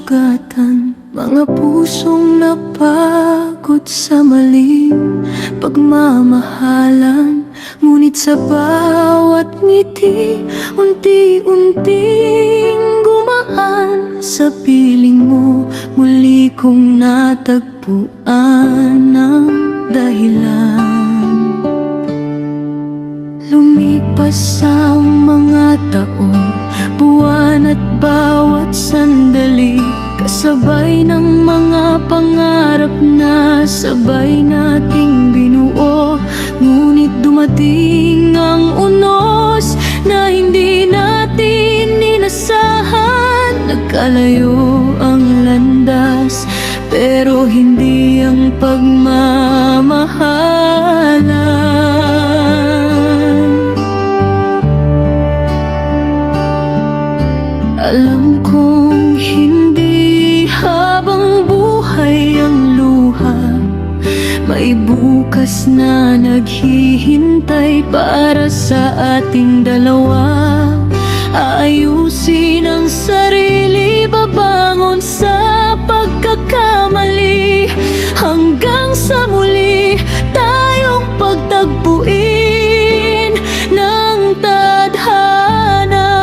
sugatan, mga pusong napagod sa maling pagmamahalan. Ngunit sa bawat ngiti, unti-unting gumaan. Sa piling mo, muli kong natagpuan ang dahilan. Lumipas ang mga taon, buwan at bawat sandali, kasabay ng mga pangarap na sabay nating binuo. Ngunit dumating ang unos na hindi natin inasahan. Nagkalayo ang landas, pero hindi ang pagmamahalan. Alam kong hindi habang buhay ang luha, may bukas na naghihintay para sa ating dalawa. Aayusin ang sarili, babangon sa pagkakamali, hanggang sa muli tayong pagtagpuin ng tadhana.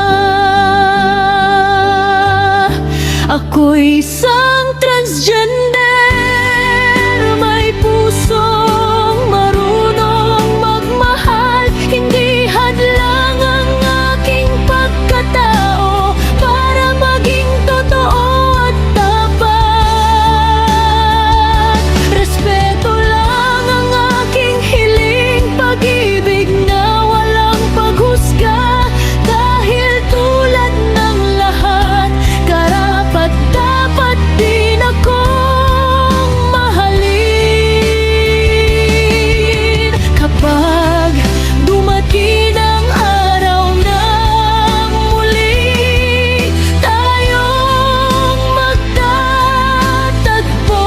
Ako'y isang transgender, may pusong marunong magmahal. Hindi hadlang ang aking pagkatao para maging totoo at tapat. Respeto lang ang aking hiling, pag-ibig na walang paghusga. Dahil tulad ng lahat, karapat dapat din akong mahalin. Kapag dumating ang araw na muli tayong magtatagpo,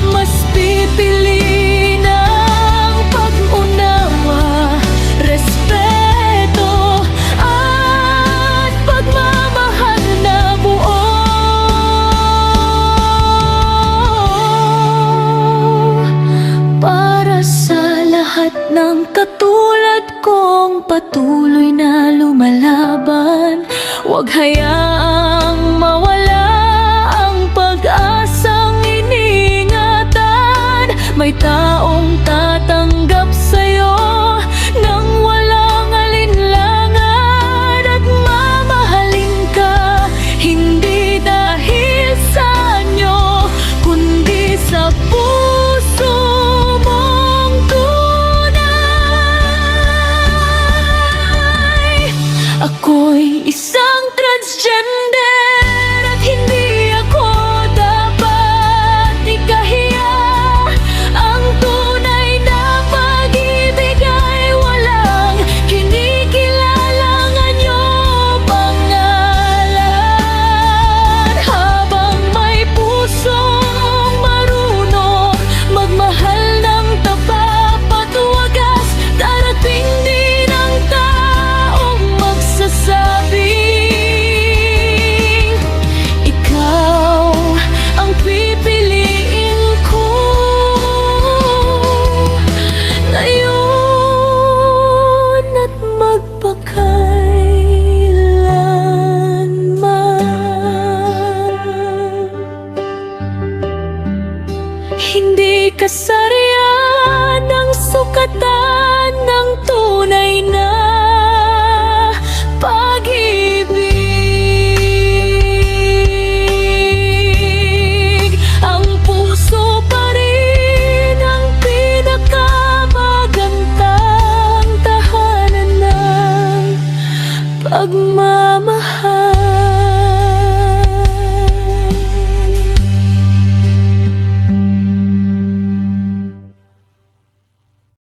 mas pipiliin ang pag-unawa, respeto at pagmamahal na buo. Para sa lahat ng katulad kong patuloy na lumalaban, huwag hayaang mawala ang pag-asang iniingatan. May